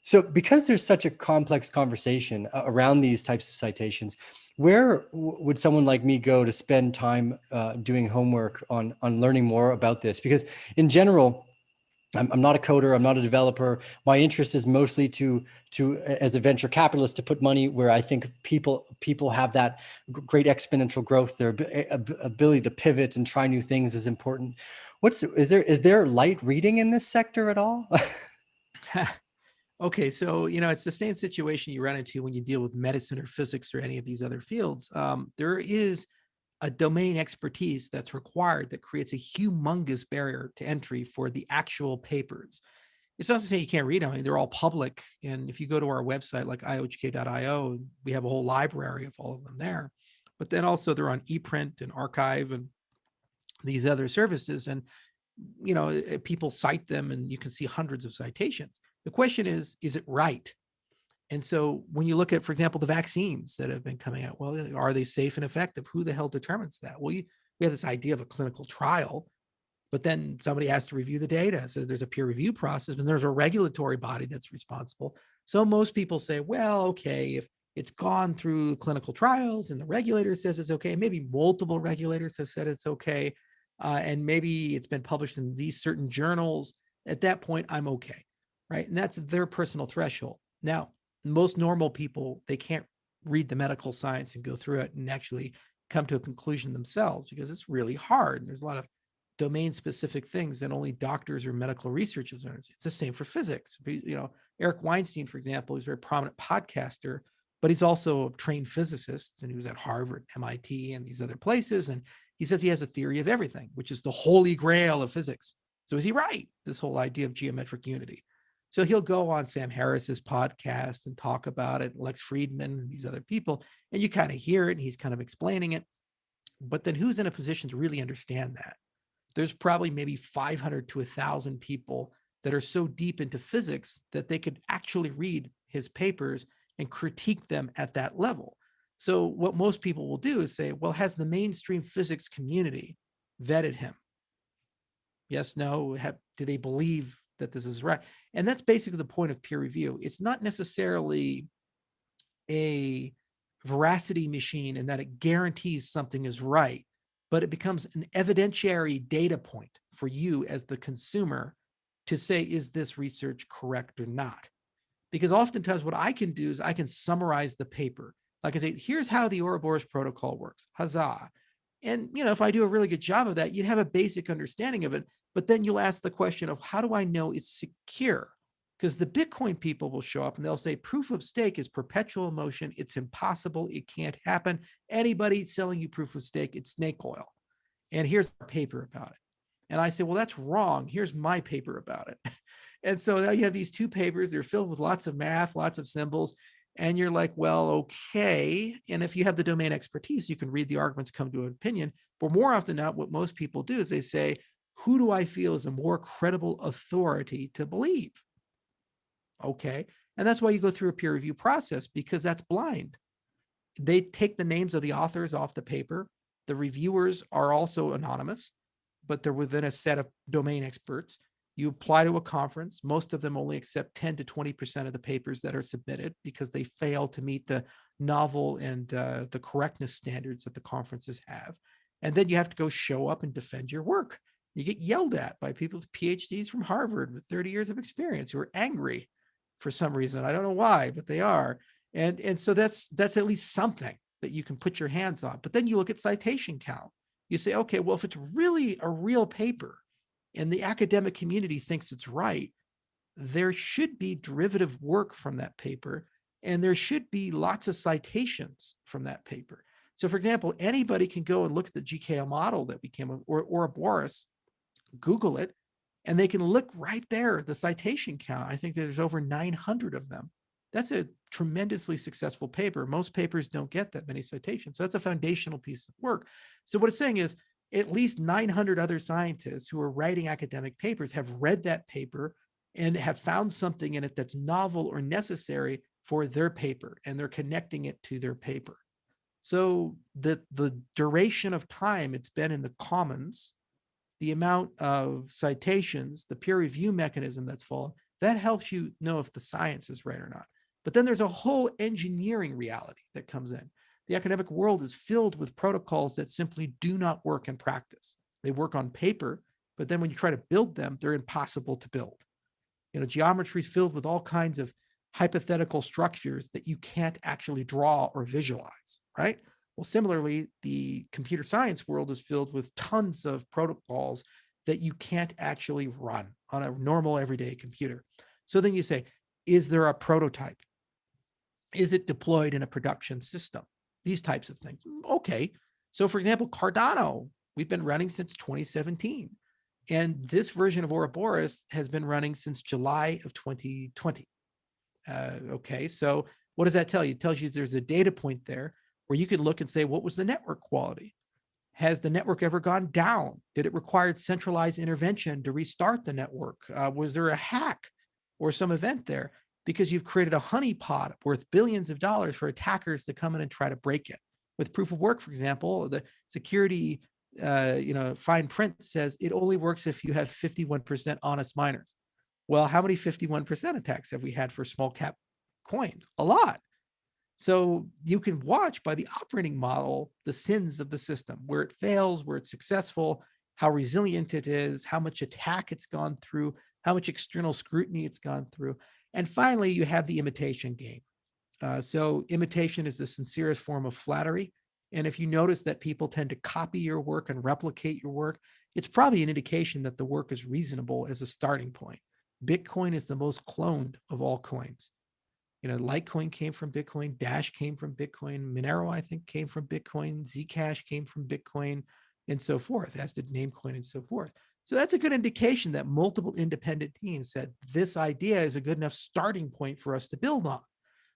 So because there's such a complex conversation around these types of citations, where would someone like me go to spend time doing homework on learning more about this? Because in general, I'm not a coder. I'm not a developer. My interest is mostly to as a venture capitalist, to put money where I think people have that great exponential growth. Their ability to pivot and try new things is important. Is there light reading in this sector at all? Okay, so it's the same situation you run into when you deal with medicine or physics or any of these other fields. There is a domain expertise that's required that creates a humongous barrier to entry for the actual papers. It's not to say you can't read them. I mean, they're all public. And if you go to our website, like iohk.io, we have a whole library of all of them there. But then also they're on ePrint and archive and these other services. And, people cite them and you can see hundreds of citations. The question is it right? And so when you look at, for example, the vaccines that have been coming out, well, are they safe and effective? Who the hell determines that? Well, we have this idea of a clinical trial, but then somebody has to review the data. So there's a peer review process, and there's a regulatory body that's responsible. So most people say, well, okay, if it's gone through clinical trials and the regulator says it's okay, maybe multiple regulators have said it's okay, and maybe it's been published in these certain journals, at that point, I'm okay, right? And that's their personal threshold. Now, most normal people, they can't read the medical science and go through it and actually come to a conclusion themselves because it's really hard. And there's a lot of domain specific things that only doctors or medical researchers learn. It's the same for physics. Eric Weinstein, for example, is a very prominent podcaster, but he's also a trained physicist, and he was at Harvard, MIT, and these other places. And he says he has a theory of everything, which is the holy grail of physics. So is he right? This whole idea of geometric unity. So he'll go on Sam Harris's podcast and talk about it, Lex Friedman and these other people, and you kind of hear it, and he's kind of explaining it. But then who's in a position to really understand that? There's probably maybe 500 to 1,000 people that are so deep into physics that they could actually read his papers and critique them at that level. So what most people will do is say, well, has the mainstream physics community vetted him? Yes, no, do they believe that this is right? And that's basically the point of peer review. It's not necessarily a veracity machine in that it guarantees something is right, but it becomes an evidentiary data point for you as the consumer to say, is this research correct or not? Because oftentimes what I can do is I can summarize the paper. Like I say, here's how the Ouroboros protocol works. Huzzah. And, if I do a really good job of that, you'd have a basic understanding of it. But then you'll ask the question of, how do I know it's secure? Because the Bitcoin people will show up and they'll say proof of stake is perpetual motion. It's impossible. It can't happen. Anybody selling you proof of stake, it's snake oil. And here's our paper about it. And I say, well, that's wrong. Here's my paper about it. And so now you have these two papers. They're filled with lots of math, lots of symbols. And you're like, well, okay. And if you have the domain expertise, you can read the arguments, come to an opinion. But more often than not, what most people do is they say, who do I feel is a more credible authority to believe? Okay. And that's why you go through a peer review process, because that's blind. They take the names of the authors off the paper. The reviewers are also anonymous, but they're within a set of domain experts. You apply to a conference. Most of them only accept 10 to 20% of the papers that are submitted because they fail to meet the novel and the correctness standards that the conferences have. And then you have to go show up and defend your work. You get yelled at by people with PhDs from Harvard with 30 years of experience who are angry for some reason. I don't know why, but they are. And so that's at least something that you can put your hands on. But then you look at citation count. You say, okay, well, if it's really a real paper and the academic community thinks it's right, there should be derivative work from that paper, and there should be lots of citations from that paper. So, for example, anybody can go and look at the GKL model that we came up, or Ouroboros, Google it, and they can look right there at the citation count. I think there's over 900 of them. That's a tremendously successful paper. Most papers don't get that many citations. So that's a foundational piece of work. So what it's saying is at least 900 other scientists who are writing academic papers have read that paper and have found something in it that's novel or necessary for their paper, and they're connecting it to their paper. So the duration of time it's been in the commons, the amount of citations, the peer review mechanism that's followed, That helps you know if the science is right or not. But then there's a whole engineering reality that comes in. The academic world is filled with protocols that simply do not work in practice. They work on paper, but then when you try to build them, they're impossible to build. Geometry is filled with all kinds of hypothetical structures that you can't actually draw or visualize, right? Well, similarly, the computer science world is filled with tons of protocols that you can't actually run on a normal everyday computer. So then you say, is there a prototype? Is it deployed in a production system? These types of things. Okay. So, for example, Cardano, we've been running since 2017. And this version of Ouroboros has been running since July of 2020. Okay. So, what does that tell you? It tells you there's a data point there where you can look and say, what was the network quality? Has the network ever gone down? Did it require centralized intervention to restart the network? Was there a hack or some event there? Because you've created a honeypot worth billions of dollars for attackers to come in and try to break it. With proof of work, for example, the security, fine print says it only works if you have 51% honest miners. Well, how many 51% attacks have we had for small cap coins? A lot. So you can watch by the operating model the sins of the system, where it fails, where it's successful, how resilient it is, how much attack it's gone through, how much external scrutiny it's gone through. And finally, you have the imitation game. So imitation is the sincerest form of flattery. And if you notice that people tend to copy your work and replicate your work, it's probably an indication that the work is reasonable as a starting point. Bitcoin is the most cloned of all coins. Litecoin came from Bitcoin, Dash came from Bitcoin, Monero, I think, came from Bitcoin, Zcash came from Bitcoin, and so forth, as did Namecoin and so forth. So that's a good indication that multiple independent teams said this idea is a good enough starting point for us to build on.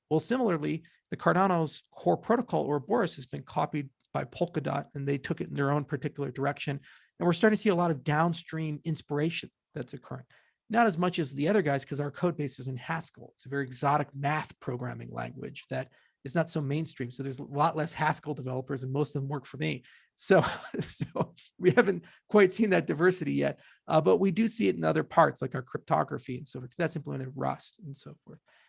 Well, similarly, the Cardano's core protocol, Ouroboros, has been copied by Polkadot, and they took it in their own particular direction. And we're starting to see a lot of downstream inspiration that's occurring. Not as much as the other guys, because our code base is in Haskell. It's a very exotic math programming language that is not so mainstream. So there's a lot less Haskell developers, and most of them work for me. So we haven't quite seen that diversity yet, but we do see it in other parts, like our cryptography and so forth. That's implemented Rust and so forth.